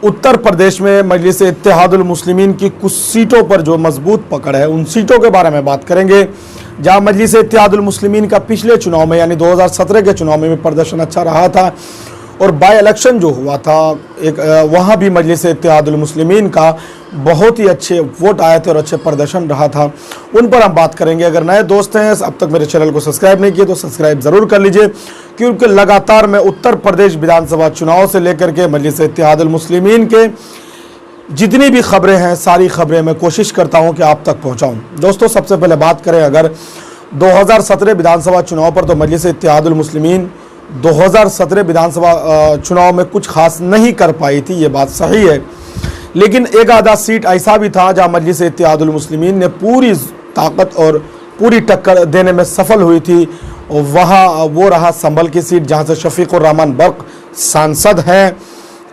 उत्तर प्रदेश में मजलिस इत्तेहादुल मुस्लिमीन की कुछ सीटों पर जो मजबूत पकड़ है, उन सीटों के बारे में बात करेंगे जहां मजलिस इत्तेहादुल मुस्लिमीन का पिछले चुनाव में यानी 2017 के चुनाव में प्रदर्शन अच्छा रहा था और बाई इलेक्शन जो हुआ था वहां भी मजलिस इत्तेहादुल मुस्लिमीन का बहुत ही अच्छे वोट आए थे और अच्छे प्रदर्शन रहा था। उन पर हम बात करेंगे। अगर नए दोस्त हैं, अब तक मेरे चैनल को सब्सक्राइब नहीं किए तो सब्सक्राइब ज़रूर कर लीजिए, क्योंकि लगातार मैं उत्तर प्रदेश विधानसभा चुनाव से लेकर के मजलिस इत्तेहादुल मुस्लिमीन के जितनी भी खबरें हैं, सारी खबरें मैं कोशिश करता हूं कि आप तक पहुंचाऊं। दोस्तों, सबसे पहले बात करें अगर 2017 विधानसभा चुनाव पर, तो मजलिस इत्तेहादुल मुस्लिमीन 2017 विधानसभा चुनाव में कुछ खास नहीं कर पाई थी, ये बात सही है। लेकिन एक आधा सीट ऐसा भी था जहां मजलिस इत्तेहादुल मुस्लिमीन ने पूरी ताकत और पूरी टक्कर देने में सफल हुई थी। और वहाँ वो रहा संभल की सीट, जहां से शफीकुर रहमान बर्क सांसद हैं।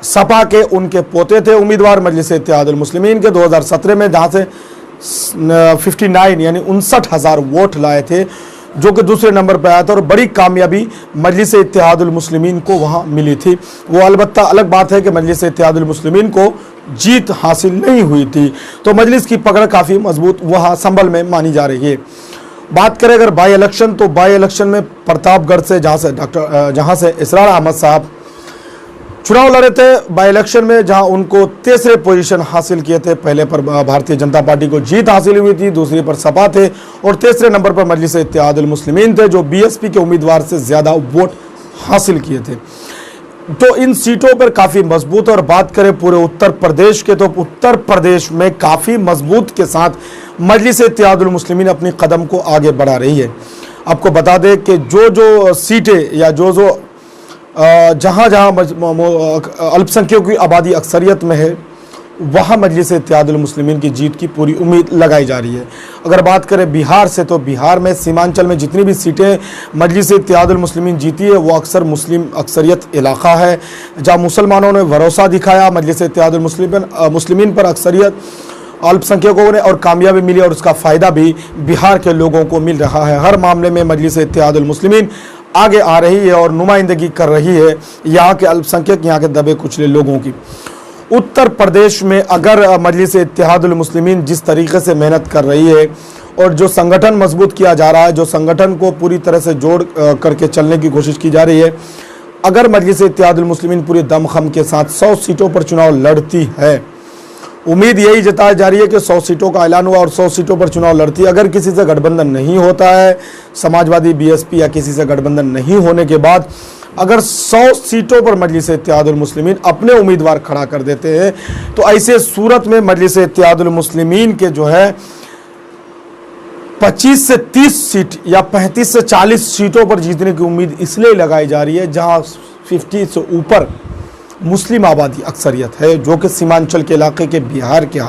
सपा के उनके पोते थे उम्मीदवार मजलिस इत्तेहादुल मुस्लिमीन के 2017 में, जहां से 59 यानी 59,000 वोट लाए थे, जो कि दूसरे नंबर पर आया था। और बड़ी कामयाबी मजलिस इत्तेहादुल मुस्लिमीन को वहां मिली थी। वो अलबत्ता अलग बात है कि मजलिस इत्तेहादुल मुस्लिमीन को जीत हासिल नहीं हुई थी, तो मजलिस की पकड़ काफ़ी मजबूत वहां संभल में मानी जा रही है। बात करें अगर बाई इलेक्शन, तो बाई इलेक्शन में प्रतापगढ़ से जहां से इसरार अहमद साहब चुनाव लड़े थे बाई इलेक्शन में, जहां उनको तीसरे पोजीशन हासिल किए थे। पहले पर भारतीय जनता पार्टी को जीत हासिल हुई थी, दूसरी पर सपा थे और तीसरे नंबर पर मजलिस इत्तेहादुल मुस्लिमीन थे, जो बीएसपी के उम्मीदवार से ज़्यादा वोट हासिल किए थे। तो इन सीटों पर काफ़ी मजबूत। और बात करें पूरे उत्तर प्रदेश के, तो उत्तर प्रदेश में काफ़ी मजबूत के साथ मजलिस इत्तेहादुल मुस्लिमीन अपनी कदम को आगे बढ़ा रही है। आपको बता दें कि जो सीटें या जो जहाँ अल्पसंख्यकों की आबादी अक्सरियत में है, वहाँ मजलिस इत्तेहादुल मुस्लिमीन की जीत की पूरी उम्मीद लगाई जा रही है। अगर बात करें बिहार से, तो बिहार में सीमांचल में जितनी भी सीटें मजलिस इत्तेहादुल मुस्लिमीन जीती है, वो अक्सर मुस्लिम अक्सरियत इलाका है, जहाँ मुसलमानों ने भरोसा दिखाया मजलिस इत्तेहादुल मुस्लिमीन पर, अक्सरियत अल्पसंख्यकों ने, और कामयाबी मिली और उसका फ़ायदा भी बिहार के लोगों को मिल रहा है। हर मामले में मजलिस इत्तेहादुल मुस्लिमीन आगे आ रही है और नुमाइंदगी कर रही है यहाँ के अल्पसंख्यक, यहाँ के दबे कुचले लोगों की। उत्तर प्रदेश में अगर मजलिस इत्तेहादुल मुस्लिमीन जिस तरीके से मेहनत कर रही है और जो संगठन मजबूत किया जा रहा है, जो संगठन को पूरी तरह से जोड़ करके चलने की कोशिश की जा रही है, अगर मजलिस इत्तेहादुल मुस्लिमीन पूरी दमखम के साथ 100 सीटों पर चुनाव लड़ती है, उम्मीद यही जताई जा रही है कि 100 सीटों का ऐलान हुआ और 100 सीटों पर चुनाव लड़ती है। अगर किसी से गठबंधन नहीं होता है, समाजवादी, बीएसपी या किसी से गठबंधन नहीं होने के बाद अगर 100 सीटों पर मजलिस इत्तेहादुल मुस्लिमीन अपने उम्मीदवार खड़ा कर देते हैं, तो ऐसे सूरत में मजलिस इत्तेहादुल मुस्लिमीन के जो है 25 से 30 सीट या 35 से 40 सीटों पर जीतने की उम्मीद इसलिए लगाई जा रही है जहां 50 से ऊपर मुस्लिम आबादी अक्सरियत है, जो कि सीमांचल के इलाके के बिहार के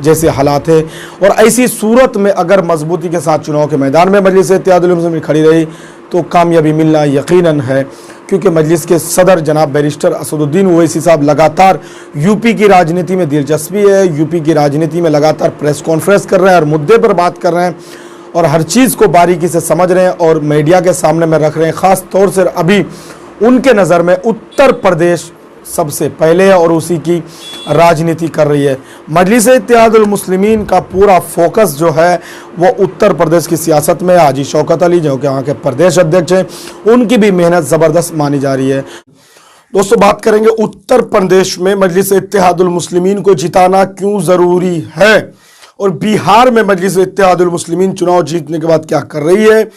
जैसे हालात है। और ऐसी सूरत में अगर मजबूती के साथ चुनाव के मैदान में मजलिस इत्तेहादुल मुस्लिमीन खड़ी रही, तो कामयाबी मिलना यकीनन है, क्योंकि मजलिस के सदर जनाब बैरिस्टर असदुद्दीन ओवैसी साहब लगातार यूपी की राजनीति में दिलचस्पी है, यूपी की राजनीति में लगातार प्रेस कॉन्फ्रेंस कर रहे हैं और मुद्दे पर बात कर रहे हैं और हर चीज़ को बारीकी से समझ रहे हैं और मीडिया के सामने में रख रहे हैं। ख़ास तौर से अभी उनके नज़र में उत्तर प्रदेश सबसे पहले है और उसी की राजनीति कर रही है। मजलिस इत्तेहादुल मुस्लिमीन का पूरा फोकस जो है वो उत्तर प्रदेश की सियासत में। हाजी शौकत अली जो कि यहाँ के प्रदेश अध्यक्ष हैं, उनकी भी मेहनत ज़बरदस्त मानी जा रही है। दोस्तों, बात करेंगे उत्तर प्रदेश में मजलिस इत्तेहादुल मुस्लिमीन को जिताना क्यों ज़रूरी है और बिहार में मजलिस इत्तेहादुल मुस्लिमीन चुनाव जीतने के बाद क्या कर रही है,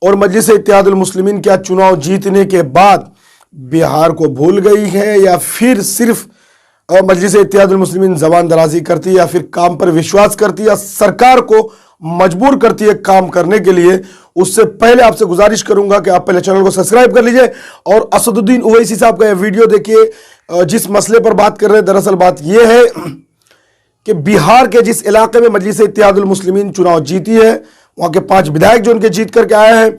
और मजलिस इत्तेहादुल मुस्लिमीन क्या चुनाव जीतने के बाद बिहार को भूल गई है या फिर सिर्फ मजलिस इत्तेहादुल मुस्लिमीन जबान दराजी करती है या फिर काम पर विश्वास करती है या सरकार को मजबूर करती है काम करने के लिए। उससे पहले आपसे गुजारिश करूंगा कि आप पहले चैनल को सब्सक्राइब कर लीजिए और असदुद्दीन ओवैसी साहब का यह वीडियो देखिए। जिस मसले पर बात कर रहे हैं, दरअसल बात यह है कि बिहार के जिस इलाके में मजलिस इत्तेहादुल मुस्लिमीन चुनाव जीती है, वहां के 5 विधायक जो उनके जीत करके आए हैं,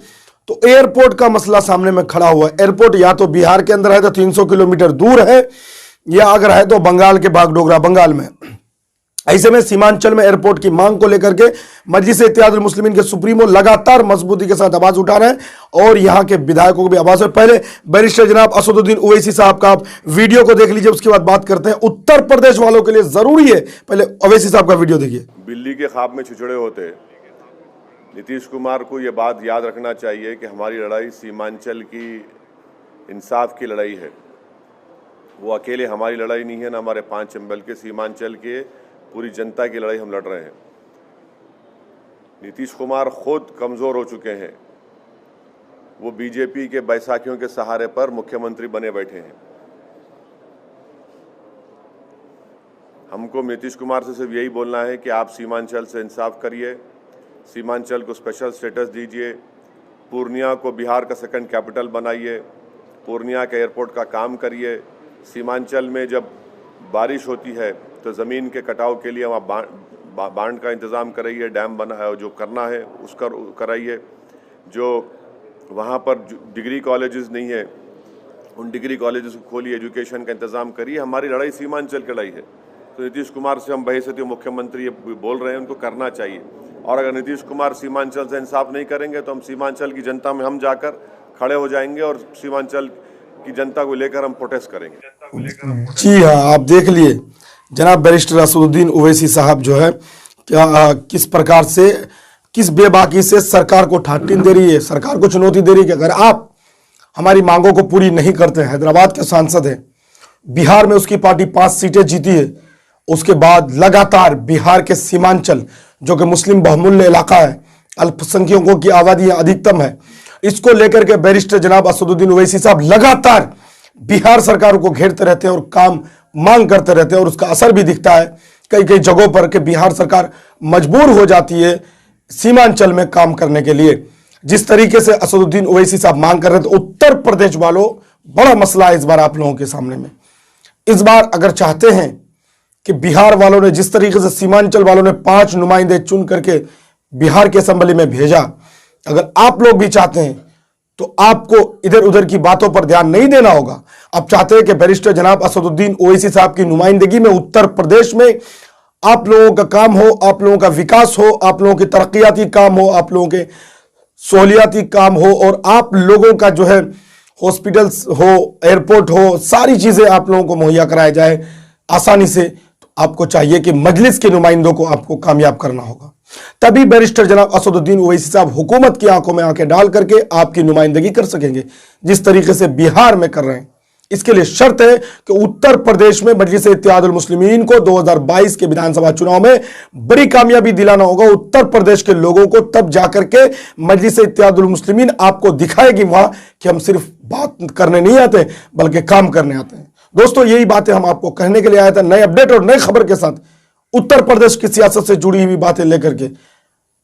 तो एयरपोर्ट का मसला सामने में खड़ा हुआ है। एयरपोर्ट या तो बिहार के अंदर है तो 300 किलोमीटर दूर है, या अगर है तो बंगाल के बागडोगरा बंगाल में। ऐसे में सीमांचल में एयरपोर्ट की मांग को लेकर के मजलिस इत्तेहादुल मुस्लिमीन के सुप्रीमो लगातार मजबूती के साथ आवाज उठा रहे हैं और यहां के विधायकों को भी आवाज है। पहले बैरिस्टर जनाब असदुद्दीन ओवैसी साहब का आप वीडियो को देख लीजिए, उसके बाद बात करते हैं। उत्तर प्रदेश वालों के लिए जरूरी है, पहले ओवैसी साहब का वीडियो देखिए। बिल्ली के ख्वाब में छिछड़े होते नीतीश कुमार को यह बात याद रखना चाहिए कि हमारी लड़ाई सीमांचल की इंसाफ की लड़ाई है। वो अकेले हमारी लड़ाई नहीं है, ना हमारे 5 चंबल के, सीमांचल के पूरी जनता की लड़ाई हम लड़ रहे हैं। नीतीश कुमार खुद कमज़ोर हो चुके हैं, वो बीजेपी के बैसाखियों के सहारे पर मुख्यमंत्री बने बैठे हैं। हमको नीतीश कुमार से सिर्फ यही बोलना है कि आप सीमांचल से इंसाफ करिए, सीमांचल को स्पेशल स्टेटस दीजिए, पूर्णिया को बिहार का सेकंड कैपिटल बनाइए, पूर्णिया के एयरपोर्ट का काम करिए। सीमांचल में जब बारिश होती है तो ज़मीन के कटाव के लिए वहाँ बांध का इंतज़ाम कराइए, डैम बना जो करना है उसका कराइए। जो वहाँ पर डिग्री कॉलेजेस नहीं है उन डिग्री कॉलेजेस को खोलिए, एजुकेशन का इंतज़ाम करिए। हमारी लड़ाई सीमांचल की लड़ाई है। तो नीतीश कुमार से हम बहैसियत मुख्यमंत्री बोल रहे हैं, उनको करना चाहिए। और अगर नीतीश कुमार सीमांचल से इंसाफ नहीं करेंगे तो हम सीमांचल की जनता में हम जाकर खड़े हो जाएंगे और सीमांचल की जनता को लेकर हम प्रोटेस्ट करेंगे। जी हाँ, आप देख लिए जनाब बैरिस्टर असदुद्दीन ओवैसी साहब जो है क्या किस प्रकार से, किस बेबाकी से सरकार को ठाटिन दे रही है, सरकार को चुनौती दे रही है कि अगर आप हमारी मांगों को पूरी नहीं करते। हैदराबाद के सांसद हैं, बिहार में उसकी पार्टी 5 सीटें जीती है, उसके बाद लगातार बिहार के सीमांचल जो कि मुस्लिम बहुमूल्य इलाका है, अल्पसंख्यकों की आबादी अधिकतम है, इसको लेकर के बैरिस्टर जनाब असदुद्दीन ओवैसी साहब लगातार बिहार सरकार को घेरते रहते हैं और काम मांग करते रहते हैं और उसका असर भी दिखता है कई कई जगहों पर कि बिहार सरकार मजबूर हो जाती है सीमांचल में काम करने के लिए। जिस तरीके से असदुद्दीन ओवैसी साहब मांग कर रहे थे, उत्तर प्रदेश वालों बड़ा मसला है इस बार आप लोगों के सामने में। इस बार अगर चाहते हैं कि बिहार वालों ने जिस तरीके से सीमांचल वालों ने 5 नुमाइंदे चुन करके बिहार की असेंबली में भेजा, अगर आप लोग भी चाहते हैं तो आपको इधर उधर की बातों पर ध्यान नहीं देना होगा। आप चाहते हैं कि बैरिस्टर जनाब असदुद्दीन ओवैसी साहब की नुमाइंदगी में उत्तर प्रदेश में आप लोगों का काम हो, आप लोगों का विकास हो, आप लोगों के तरक्याती काम हो, आप लोगों के सहूलियाती काम हो और आप लोगों का जो है हॉस्पिटल्स हो, एयरपोर्ट हो, सारी चीजें आप लोगों को मुहैया कराया जाए आसानी से। तो आपको चाहिए कि मजलिस के नुमाइंदों को आपको कामयाब करना होगा, तभी बैरिस्टर जनाब असदुद्दीन ओवैसी साहब हुकूमत की आंखों में आंखें डाल करके आपकी नुमाइंदगी कर सकेंगे जिस तरीके से बिहार में कर रहे हैं। इसके लिए शर्त है कि उत्तर प्रदेश में मजलिस इत्तेहादुल मुस्लिमीन को 2022 के विधानसभा चुनाव में बड़ी कामयाबी दिलाना होगा। उत्तर प्रदेश के लोगों को तब जाकर के मजलिस इत्तेहादुल मुस्लिमीन आपको दिखाएगी वहां कि हम सिर्फ बात करने नहीं आते बल्कि काम करने आते हैं। दोस्तों, यही बातें हम आपको कहने के लिए आए थे, नए अपडेट और नए खबर के साथ, उत्तर प्रदेश की सियासत से जुड़ी हुई बातें लेकर के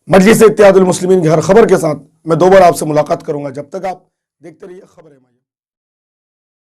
मजलिस इत्तेहादुल मुस्लिमीन की हर खबर के साथ मैं दोबारा आपसे मुलाकात करूंगा। जब तक आप देखते रहिए खबरें।